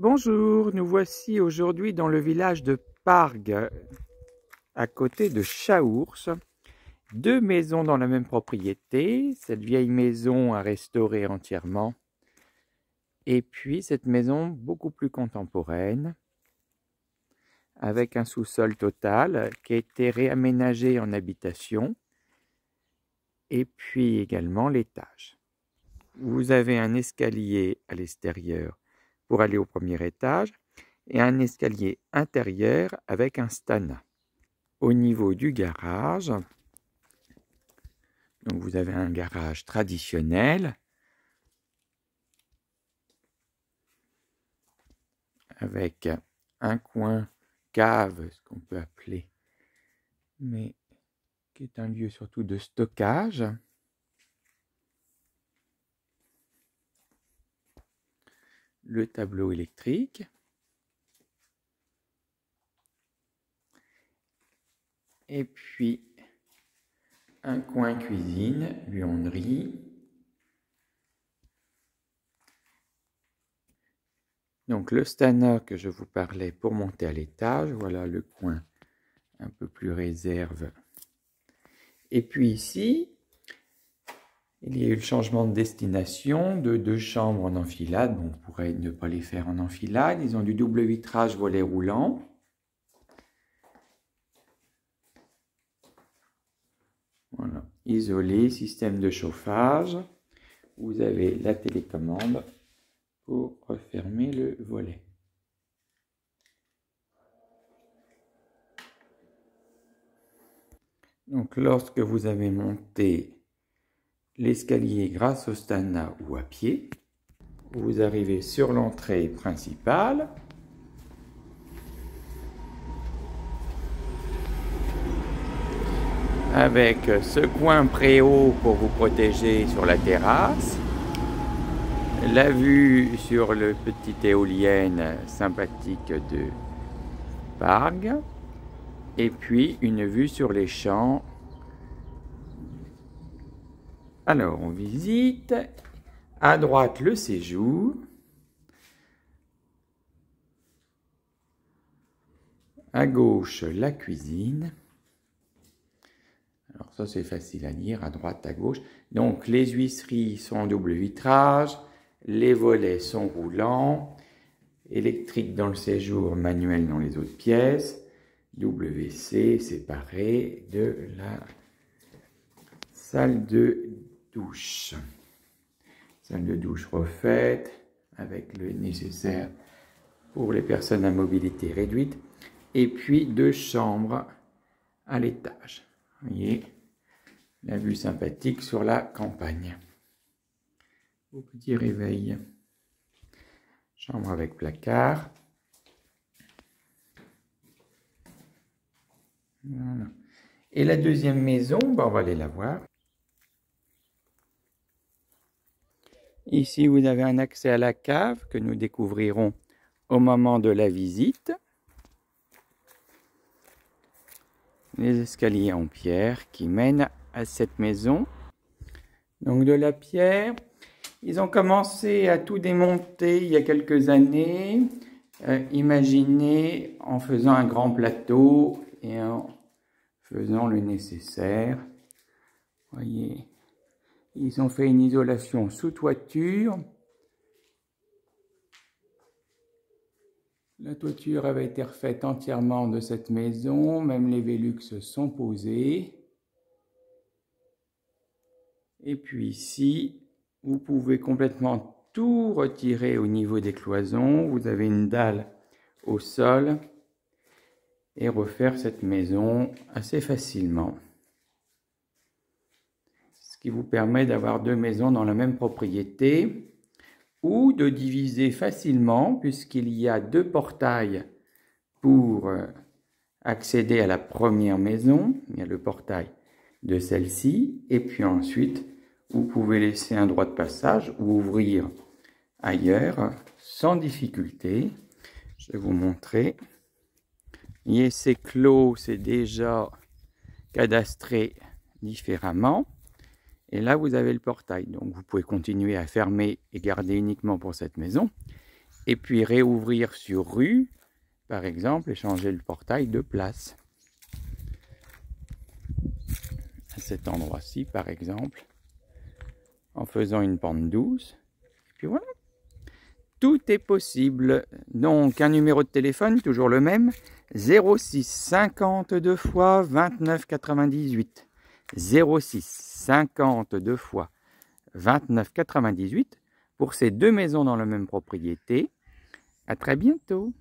Bonjour, nous voici aujourd'hui dans le village de Pargues, à côté de Chaours. Deux maisons dans la même propriété, cette vieille maison à restaurer entièrement, et puis cette maison beaucoup plus contemporaine, avec un sous-sol total qui a été réaménagé en habitation, et puis également l'étage. Vous avez un escalier à l'extérieur pour aller au premier étage et un escalier intérieur avec un stana. Au niveau du garage, donc vous avez un garage traditionnel avec un coin cave, ce qu'on peut appeler, mais qui est un lieu surtout de stockage. Le tableau électrique. Et puis un coin cuisine, buanderie. Donc le stana que je vous parlais pour monter à l'étage, voilà le coin un peu plus réserve. Et puis ici, il y a eu le changement de destination de 2 chambres en enfilade. Bon, on pourrait ne pas les faire en enfilade. Ils ont du double vitrage volet roulant. Voilà, isolé, système de chauffage. Vous avez la télécommande pour refermer le volet. Donc lorsque vous avez monté l'escalier grâce au stana ou à pied, vous arrivez sur l'entrée principale. Avec ce coin préau pour vous protéger sur la terrasse. La vue sur le petit éolienne sympathique de Pargues. Et puis une vue sur les champs. Alors on visite. À droite le séjour. À gauche la cuisine. Alors ça c'est facile à lire, à droite, à gauche. Donc les huisseries sont en double vitrage. Les volets sont roulants. Électrique dans le séjour, manuel dans les autres pièces. WC séparé de la salle de douche. Salle de douche refaite avec le nécessaire pour les personnes à mobilité réduite. Et puis 2 chambres à l'étage. Vous voyez la vue sympathique sur la campagne. Au petit réveil. Chambre avec placard. Voilà. Et la deuxième maison, on va aller la voir. Ici, vous avez un accès à la cave que nous découvrirons au moment de la visite. Les escaliers en pierre qui mènent à cette maison. Donc de la pierre. Ils ont commencé à tout démonter il y a quelques années. Imaginez en faisant un grand plateau et en faisant le nécessaire. Voyez, ils ont fait une isolation sous toiture. La toiture avait été refaite entièrement de cette maison, même les Velux sont posés. Et puis ici, vous pouvez complètement tout retirer au niveau des cloisons. Vous avez une dalle au sol et refaire cette maison assez facilement. Ce qui vous permet d'avoir 2 maisons dans la même propriété ou de diviser facilement puisqu'il y a 2 portails pour accéder à la première maison. Il y a le portail de celle-ci et puis ensuite vous pouvez laisser un droit de passage ou ouvrir ailleurs sans difficulté. Je vais vous montrer. Et c'est clos, c'est déjà cadastré différemment. Et là, vous avez le portail. Donc, vous pouvez continuer à fermer et garder uniquement pour cette maison. Et puis réouvrir sur rue, par exemple, et changer le portail de place. À cet endroit-ci, par exemple, en faisant une pente douce. Et puis voilà. Tout est possible. Donc, un numéro de téléphone, toujours le même, 06 52 fois 29 98. 06 52 fois 29 98 pour ces deux maisons dans la même propriété. À très bientôt.